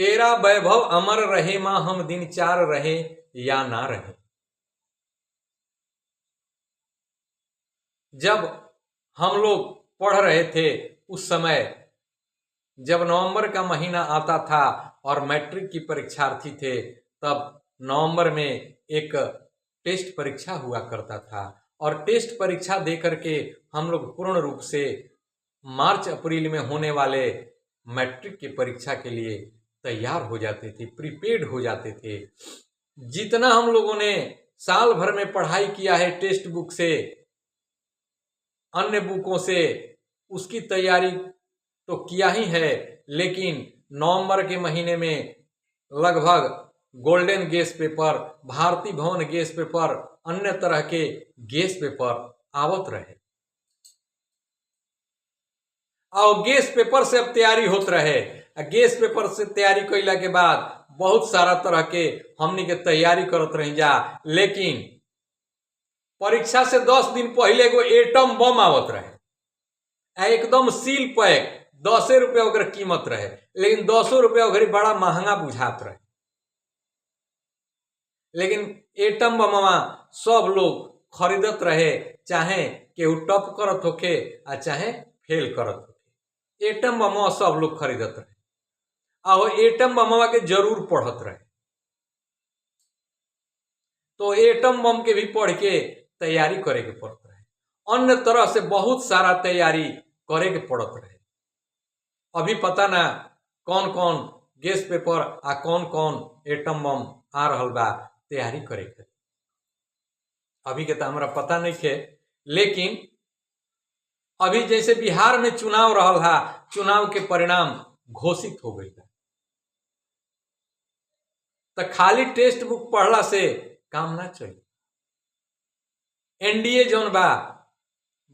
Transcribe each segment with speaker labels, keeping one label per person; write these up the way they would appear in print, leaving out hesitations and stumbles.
Speaker 1: तेरा वैभव अमर रहे मां, हम दिन चार रहे या ना रहे। जब हम लोग पढ़ रहे थे उस समय जब नवंबर का महीना आता था और मैट्रिक की परीक्षार्थी थे, तब नवंबर में एक टेस्ट परीक्षा हुआ करता था और टेस्ट परीक्षा दे करके हम लोग पूर्ण रूप से मार्च अप्रैल में होने वाले मैट्रिक की परीक्षा के लिए तैयार हो जाते थे, प्रिपेयर्ड हो जाते थे। जितना हम लोगों ने साल भर में पढ़ाई किया है टेस्ट बुक से, अन्य बुकों से, उसकी तैयारी तो किया ही है, लेकिन नवंबर के महीने में लगभग गोल्डन गेस पेपर, भारती भवन गेस पेपर, अन्य तरह के गेस पेपर आवत रहे और गेस पेपर से अब तैयारी होत रहे। गेस पेपर से तैयारी कैला के बाद बहुत सारा तरह के हमनी के तैयारी करत रही जा, लेकिन परीक्षा से 10 दिन पहले एगो एटम बम आवत रहे, एकदम सील पैक, 10 रुपया ओकर कीमत रहे, लेकिन 10 रुपया ओकरी बड़ा महंगा बुझात रहे। लेकिन एटम बमवा सब लोग खरीदत रहे, चाहे केहू टॉप करत होके आ चाहे फेल करत होके, एटम बमवा सब लोग खरीदत रहे और एटम बमवा के जरूर पढ़त रहे। तो एटम बम के भी पढ़ के तैयारी करे के पड़त रहे, अन्य तरह से बहुत सारा तैयारी करे के पड़त रहे। अभी पता ना कौन कौन गैस पेपर आ कौन कौन एटम बम आ रहल बा तैयारी करे के, अभी के तो हमरा पता नहीं है। लेकिन अभी जैसे बिहार में चुनाव रहल हा, चुनाव के परिणाम घोषित हो गई है, तो खाली टेस्ट बुक पढ़ला से काम ना चली। एनडीए जौन बा,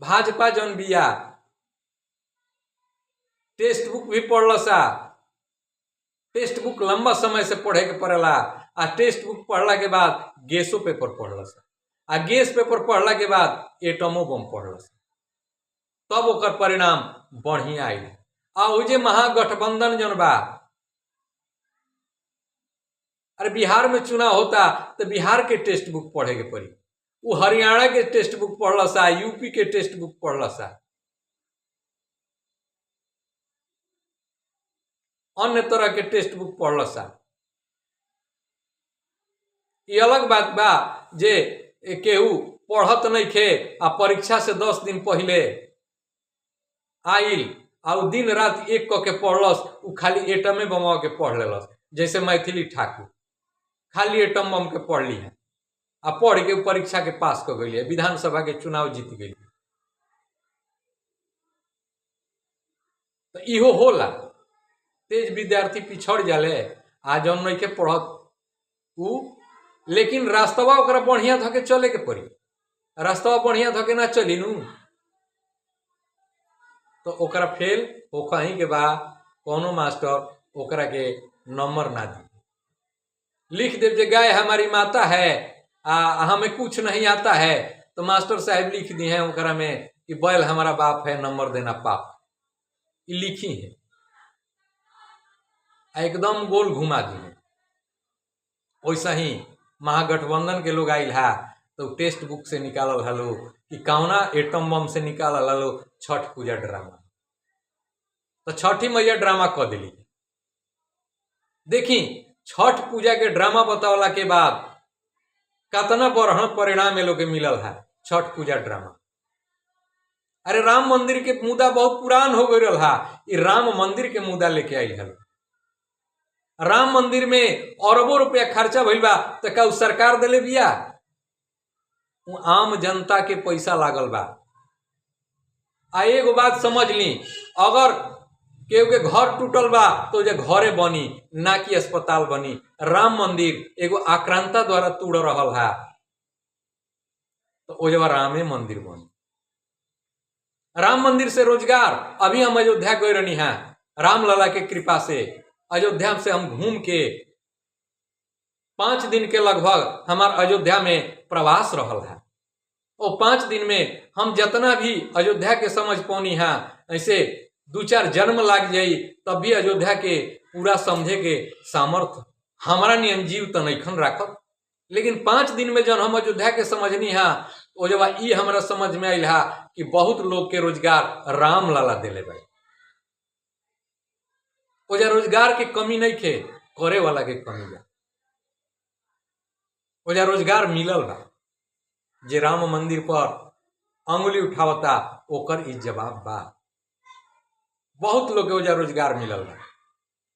Speaker 1: भाजपा जौन बिया, टेस्ट बुक भी पढ़ल सा, टेस्ट बुक लंबा समय से पढ़े के पड़ेला आ टेस्ट बुक पढ़ला के बाद गैसो पेपर पढ़ल सा आ गैस पेपर पढ़ला के बाद एटमो बम पढ़ल सा, तब ओकर परिणाम बढ़िया आई। आ उ जे महागठबंधन जौन बा, अरे बिहार में चुनाव होता तो बिहार के टेस्ट बुक पढ़े के पड़ी, वो हरियाणा के टेस्ट बुक पढ़ल सा, यूपी के टेस्ट बुक पढ़ल सा, अन्य तरह के टेस्ट बुक पढ़ल सा। ये अलग बात बा जे केहू पढ़त नहीं खे आ परीक्षा से 10 दिन पहले आइल आ दिन रात एक क के पढ़लस, उ खाली एटमे बमवा के पढ़ लेलस। जैसे मैथिली ठाकुर खाली एटम बम के पढ़ ली है आ पढ़ के परीक्षा के पास कर गई है, विधानसभा के चुनाव जीत गई। तो इहो होला, तेज विद्यार्थी पिछड़ जाले आ जौन नहीं के पढ़त उ, लेकिन रास्तवा ओकरा बढ़िया धके चले के पड़ी, रास्तवा बढ़िया धके ना चली नू तो ओकरा फेल हो कहीं के बा, कोनो मास्टर ओकरा के नंबर ना दी। लिख दे जे गाय हमारी माता है हमें कुछ नहीं आता है, तो मास्टर साहब लिख दी है ओकरा में कि बैल हमारा बाप है, नंबर देना पाप, ये लिखी है, एकदम गोल घुमा दी है। वैसा ही महागठबंधन के लोग आइल हा तो टेस्ट बुक से निकालल हलो कि कौना एटम बम से निकालल हलो छठ पूजा ड्रामा, तो छठी मैया ड्रामा कर दिली। देखी छठ पूजा के ड्रामा बतावला के बाद कितना बढ़िया परिणाम लोग के मिलल है। छठ पूजा ड्रामा, अरे राम मंदिर के मुद्दा बहुत पुरान हो गई रहा, ये राम मंदिर के मुद्दा लेके आई है। राम मंदिर में अरबों रुपया खर्चा भइल बा, तो का सरकार दिले बिया, आम जनता के पैसा लागल बा। आ एगो बात समझ ली, अगर केहू के घर टूटल बा तो जे घरे बनी ना कि अस्पताल बनी। राम मंदिर एगो आक्रांता द्वारा तोड़ रहल है, तो ओजवा रामे मंदिर बनी। राम मंदिर से रोजगार, अभी हम अयोध्या गए रहनी है, राम लला के कृपा से अयोध्या से हम घूम के 5 दिन के लगभग हमार अयोध्या में प्रवास रहल है। और 5 दिन में हम जितना भी अयोध्या के समझ पौनी है, ऐसे 2-4 जन्म लाग जाई तब भी अयोध्या के पूरा समझे के सामर्थ्य हमारा नियन जीव तो नैखन राखत। लेकिन 5 दिन में जब हम अयोध्या के समझनी है वो जब ई हमारा समझ में आयल है कि बहुत लोग के रोजगार राम लाला दिले भाई, ओजा रोजगार के कमी नहीं खे, करे वाला के कमी बा। ओजा रोजगार मिलल बा, जे राम मंदिर पर अंगुली उठावता ओकर ई जवाब बा। बहुत लोग के ओजा रोजगार मिलल बा।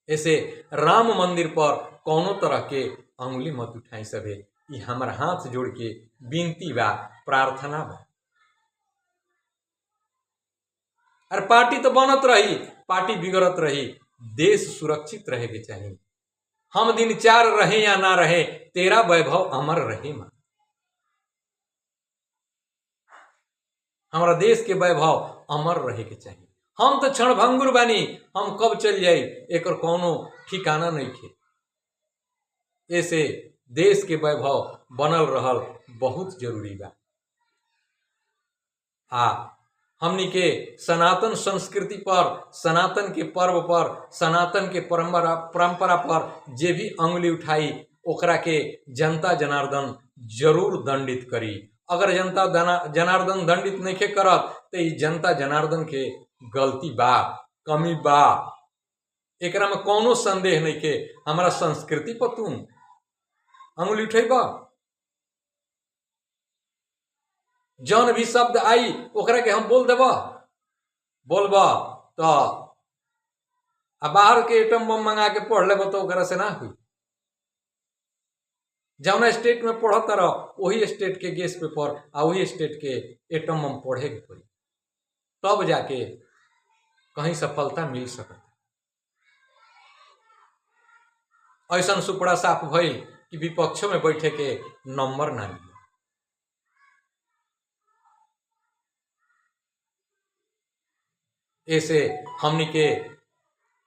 Speaker 1: ऐसे राम मंदिर पर कौनो तरह के अंगुली मत उठाई सभे, ई हमार हाथ जोड़ के विनती बा, प्रार्थना बा। अरे पार्टी तो बनत रही, पार्टी बिगड़त रही, देश सुरक्षित रहे के चाहिए। हम दिन 4 रहे या ना रहे, तेरा वैभव अमर रहे मां। हमारा देश के वैभव अमर रहे के चाहिए। हम तो क्षणभंगुर बानी, हम कब चल जाई एकर कौनो ठिकाना नहीं खे। ऐसे देश के वैभव बनल रहल बहुत जरूरी बा। हमनी के सनातन संस्कृति पर, सनातन के पर्व पर, सनातन के परंपरा पर जे भी अंगुली उठाई ओकरा के जनता जनार्दन जरूर दंडित करी। अगर जनता जनार्दन दंडित नहीं करत तो ई जनता जनार्दन के गलती बा, कमी बा, एकरा में कौनो संदेह नहीं के। हमारा संस्कृति पर तुम अंगुली उठेबा, जौन भी शब्द आई ओकरा के हम बोल देबा, बोलबा तो बाहर के एटम बम मंगा के पढ़ लेबा तो ओकरा से ना हुई। जौना स्टेट में पढ़त रह वही स्टेट के गैस पेपर आ वही स्टेट के एटम बम पढ़े के पड़ी, तब जाके कहीं सफलता मिल सकता। ऐसा सुपड़ा साफ भइल कि विपक्षों में बैठे के नंबर ना मिले। ऐसे हमनी के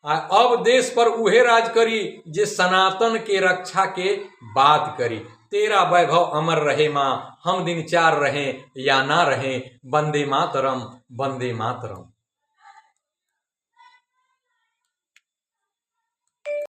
Speaker 1: अब देश पर उहे राज करी जे सनातन के रक्षा के बात करी। तेरा वैभव अमर रहे मां, हम दिन 4 रहे या ना रहे, वंदे मातरम वंदे मातरम।